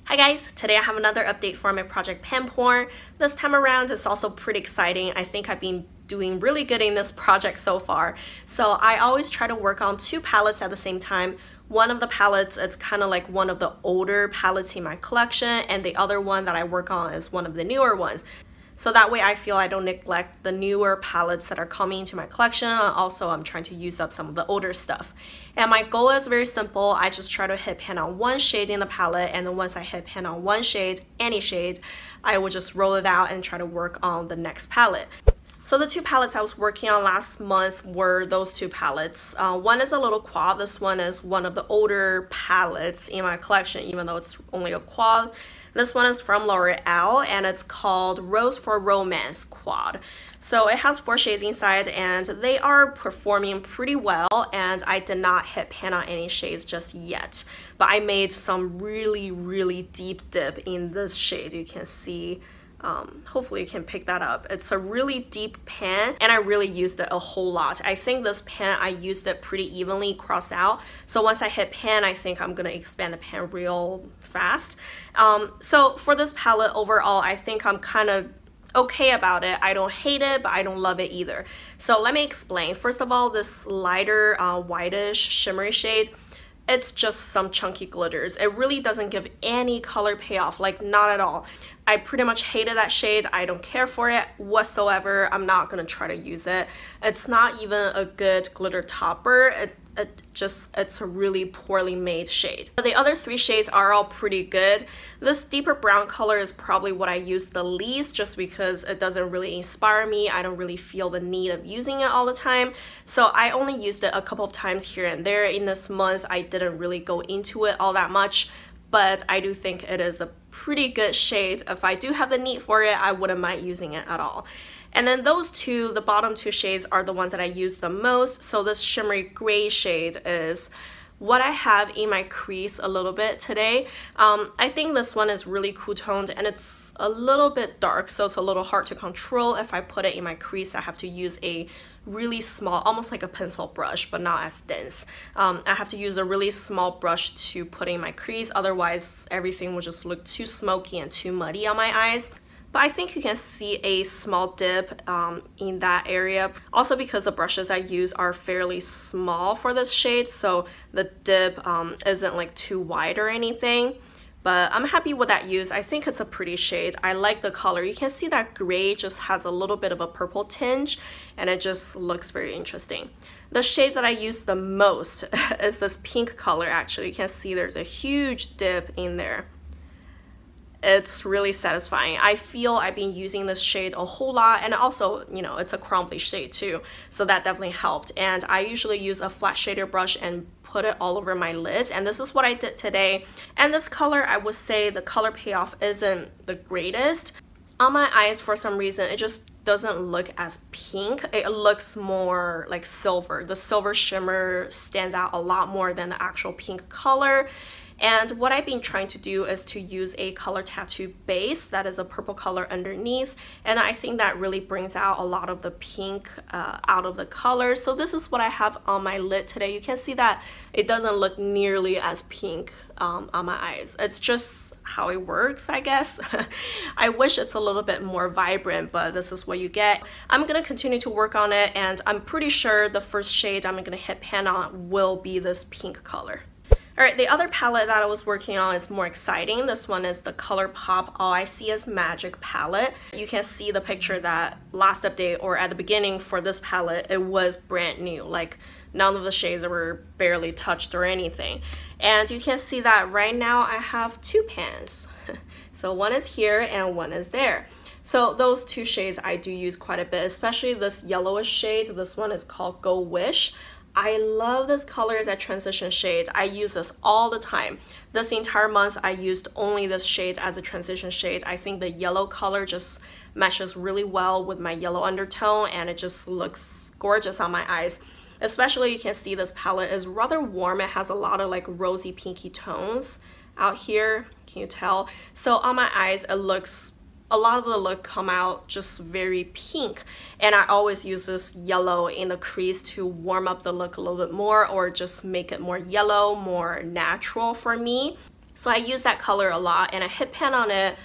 Hi guys, today I have another update for my project Pen Porn. This time around it's also pretty exciting. I think I've been doing really good in this project so far. So I always try to work on two palettes at the same time. One of the palettes is kind of like one of the older palettes in my collection, and the other one that I work on is one of the newer ones. So that way I feel I don't neglect the newer palettes that are coming into my collection. Also, I'm trying to use up some of the older stuff. And my goal is very simple. I just try to hit pan on one shade in the palette, and then once I hit pan on one shade, any shade, I will just roll it out and try to work on the next palette. So the two palettes I was working on last month were those two palettes. One is a little quad. This one is one of the older palettes in my collection, even though it's only a quad. This one is from Loreal and it's called Rose for Romance Quad. So it has 4 shades inside and they are performing pretty well, and I did not hit pan on any shades just yet. But I made some really deep dip in this shade. You can see, hopefully you can pick that up. It's a really deep pan and I really used it a whole lot. I think this pan, I used it pretty evenly crossed out. So once I hit pan, I think I'm gonna expand the pan real fast. So for this palette overall, I think I'm kind of okay about it. I don't hate it, but I don't love it either. So let me explain. First of all, this lighter whitish shimmery shade, it's just some chunky glitters. It really doesn't give any color payoff, like not at all. I pretty much hated that shade. I don't care for it whatsoever. I'm not gonna try to use it. It's not even a good glitter topper. It's a really poorly made shade. The other 3 shades are all pretty good. This deeper brown color is probably what I use the least, just because it doesn't really inspire me. I don't really feel the need of using it all the time. So I only used it a couple of times here and there. In this month, I didn't really go into it all that much, but I do think it is a pretty good shade. If I do have the need for it, I wouldn't mind using it at all. And then those two, the bottom 2 shades, are the ones that I use the most. So this shimmery gray shade is what I have in my crease a little bit today. I think this one is really cool toned and it's a little bit dark, so it's a little hard to control. If I put it in my crease, I have to use a really small, almost like a pencil brush, but not as dense. I have to use a really small brush to put in my crease, otherwise everything will just look too smoky and too muddy on my eyes. But I think you can see a small dip in that area. Also because the brushes I use are fairly small for this shade, so the dip isn't like too wide or anything. But I'm happy with that use. I think it's a pretty shade. I like the color. You can see that gray just has a little bit of a purple tinge and it just looks very interesting. The shade that I use the most is this pink color actually. You can see there's a huge dip in there. It's really satisfying. I feel I've been using this shade a whole lot, and also, you know, it's a crumbly shade too, so that definitely helped. And I usually use a flat shader brush and put it all over my lids, and this is what I did today. And this color, I would say the color payoff isn't the greatest. On my eyes, for some reason, it just doesn't look as pink. It looks more like silver. The silver shimmer stands out a lot more than the actual pink color. And what I've been trying to do is to use a color tattoo base that is a purple color underneath, and I think that really brings out a lot of the pink out of the color. So this is what I have on my lid today. You can see that it doesn't look nearly as pink on my eyes. It's just how it works, I guess. I wish it's a little bit more vibrant, but this is what you get. I'm gonna continue to work on it, and I'm pretty sure the first shade I'm gonna hit pan on will be this pink color. Alright, the other palette that I was working on is more exciting. This one is the ColourPop All I See Is Magic palette. You can see the picture that last update, or at the beginning for this palette, it was brand new. Like none of the shades were barely touched or anything. And you can see that right now I have 2 pans. So one is here and one is there. So those 2 shades I do use quite a bit, especially this yellowish shade. This one is called Go Wish. I love this color as a transition shade. I use this all the time. This entire month I used only this shade as a transition shade. I think the yellow color just meshes really well with my yellow undertone and it just looks gorgeous on my eyes. Especially you can see this palette is rather warm. It has a lot of like rosy pinky tones out here. Can you tell? So on my eyes it looks, a lot of the look come out just very pink, and I always use this yellow in the crease to warm up the look a little bit more, or just make it more yellow, more natural for me. So I use that color a lot, and I hit pan on it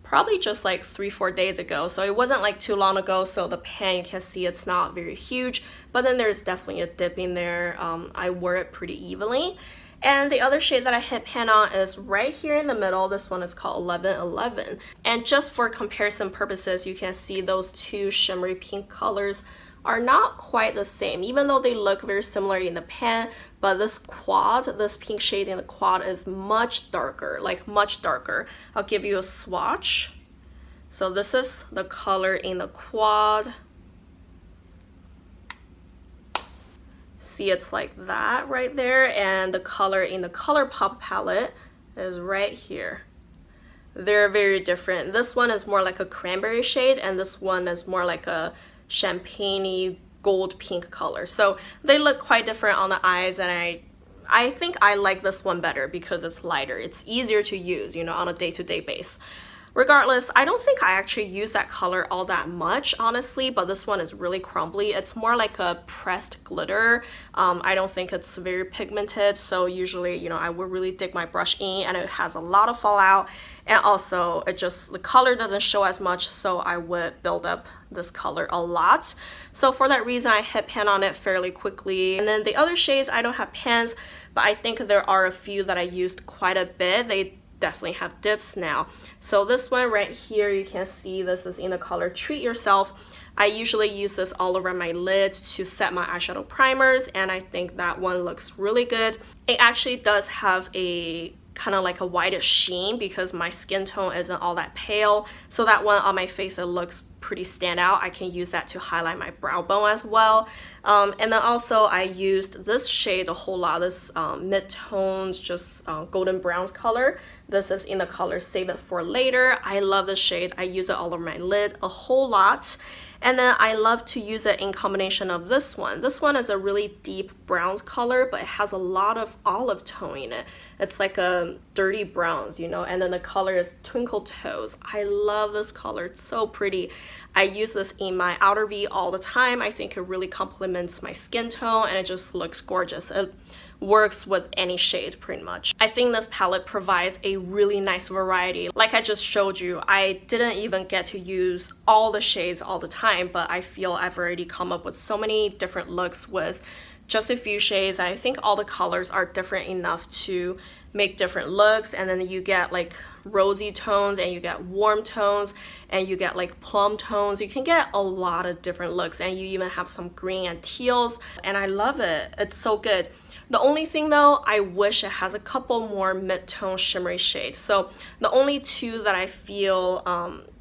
probably just like 3-4 days ago, so it wasn't like too long ago. So the pan, you can see it's not very huge, but then there's definitely a dip in there. I wore it pretty evenly. And the other shade that I hit pan on is right here in the middle. This one is called 1111. And just for comparison purposes, you can see those two shimmery pink colors are not quite the same, even though they look very similar in the pan. But this quad, this pink shade in the quad is much darker, like much darker. I'll give you a swatch. So this is the color in the quad. See, it's like that right there, and the color in the ColourPop palette is right here. They're very different. This one is more like a cranberry shade, and this one is more like a champagne-y gold pink color. So they look quite different on the eyes, and I think I like this one better because it's lighter. It's easier to use, you know, on a day-to-day base. Regardless, I don't think I actually use that color all that much, honestly, but this one is really crumbly. It's more like a pressed glitter. I don't think it's very pigmented, so usually, you know, I would really dig my brush in, and it has a lot of fallout, and also the color doesn't show as much, so I would build up this color a lot. So for that reason, I hit pan on it fairly quickly. And then the other shades, I don't have pans, but I think there are a few that I used quite a bit. They definitely have dips now. So this one right here, you can see this is in the color Treat Yourself. I usually use this all around my lid to set my eyeshadow primers, and I think that one looks really good. It actually does have a kind of like a whitish sheen because my skin tone isn't all that pale, so that one on my face, it looks pretty standout. I can use that to highlight my brow bone as well. And then also I used this shade a whole lot, this mid-tones, just golden browns color. This is in the color Save It For Later. I love this shade. I use it all over my lid a whole lot. And then I love to use it in combination of this one. This one is a really deep browns color, but it has a lot of olive tone in it. It's like a dirty browns, you know, and then the color is Twinkle Toes. I love this color. It's so pretty. I use this in my outer V all the time. I think it really complements my skin tone, and it just looks gorgeous. It works with any shade pretty much. I think this palette provides a really nice variety. Like I just showed you, I didn't even get to use all the shades all the time, but I feel I've already come up with so many different looks with just a few shades. And I think all the colors are different enough to make different looks, and then you get like rosy tones, and you get warm tones, and you get like plum tones. You can get a lot of different looks, and you even have some green and teals, and I love it. It's so good. The only thing though, I wish it has a couple more mid-tone shimmery shades. So the only two that I feel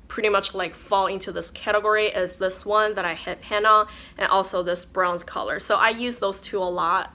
pretty much like fall into this category is this one that I hit pan on, and also this bronze color. So I use those two a lot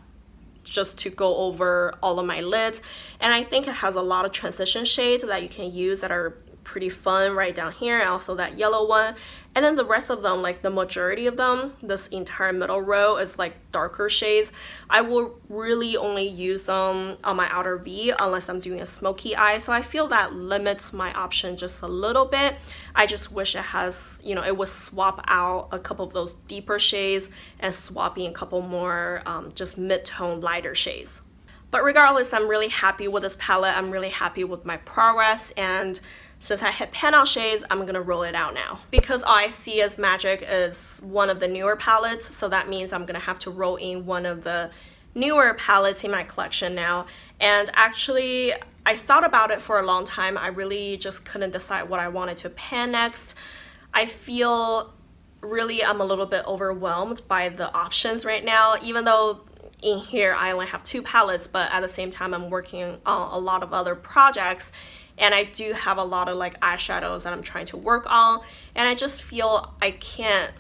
just to go over all of my lids, and I think it has a lot of transition shades that you can use that are pretty fun right down here, and also that yellow one. And then the rest of them, like the majority of them, this entire middle row is like darker shades. I will really only use them on my outer V unless I'm doing a smoky eye, so I feel that limits my option just a little bit. I just wish it has, you know, it would swap out a couple of those deeper shades and swap in a couple more just mid-tone lighter shades. But regardless, I'm really happy with this palette. I'm really happy with my progress, and since I hit pan out shades, I'm gonna roll it out now. Because All I See Is Magic is one of the newer palettes, so that means I'm gonna have to roll in one of the newer palettes in my collection now. And actually, I thought about it for a long time. I really just couldn't decide what I wanted to pan next. I feel really I'm a little bit overwhelmed by the options right now, even though in here I only have 2 palettes, but at the same time I'm working on a lot of other projects, and I do have a lot of like eyeshadows that I'm trying to work on, and I just feel I can't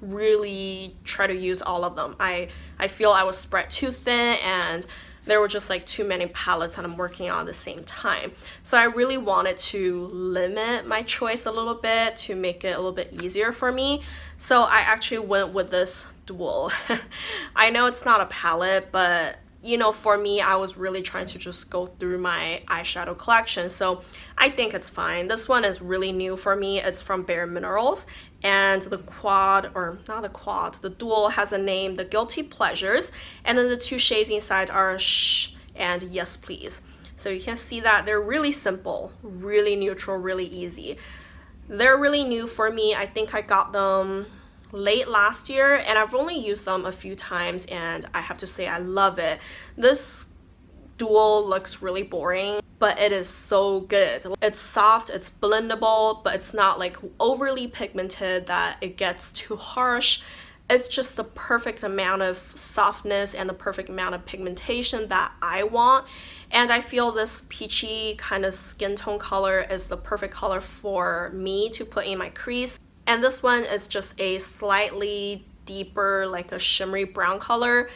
really try to use all of them. I feel I was spread too thin, and there were just like too many palettes that I'm working on at the same time. So I really wanted to limit my choice a little bit to make it a little bit easier for me. So I actually went with this dual. I know it's not a palette, but you know, for me, I was really trying to just go through my eyeshadow collection, so I think it's fine. This one is really new for me. It's from Bare Minerals, and the quad, or not the quad, the dual has a name, The Guilty Pleasures, and then the 2 shades inside are Shh and Yes Please. So you can see that they're really simple, really neutral, really easy. They're really new for me. I think I got them late last year and I've only used them a few times and I have to say I love it. This dual looks really boring, but it is so good. It's soft, it's blendable, but it's not like overly pigmented that it gets too harsh. It's just the perfect amount of softness and the perfect amount of pigmentation that I want. And I feel this peachy kind of skin tone color is the perfect color for me to put in my crease. And this one is just a slightly deeper, like a shimmery brown color.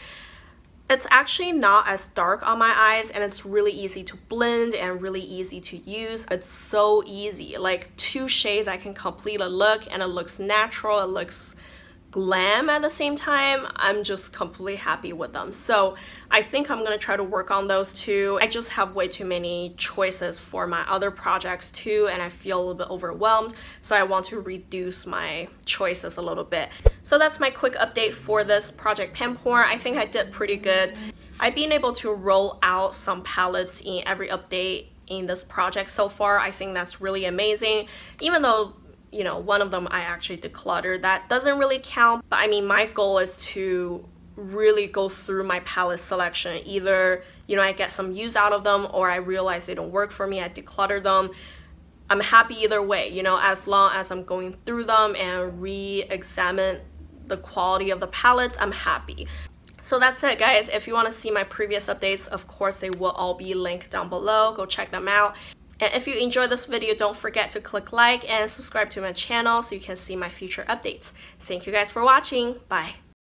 It's actually not as dark on my eyes and it's really easy to blend and really easy to use. It's so easy. Like 2 shades I can complete a look and it looks natural, it looks glam at the same time. I'm just completely happy with them. So I think I'm gonna try to work on those too. I just have way too many choices for my other projects too and I feel a little bit overwhelmed, so I want to reduce my choices a little bit. So that's my quick update for this project Pampour. I think I did pretty good. I've been able to roll out some palettes in every update in this project so far. I think that's really amazing, even though you know, one of them I actually decluttered. That doesn't really count, but I mean, my goal is to really go through my palette selection. Either, you know, I get some use out of them or I realize they don't work for me, I declutter them. I'm happy either way, you know, as long as I'm going through them and re-examine the quality of the palettes, I'm happy. So that's it, guys. If you want to see my previous updates, of course, they will all be linked down below. Go check them out. And if you enjoyed this video, don't forget to click like and subscribe to my channel so you can see my future updates. Thank you guys for watching. Bye.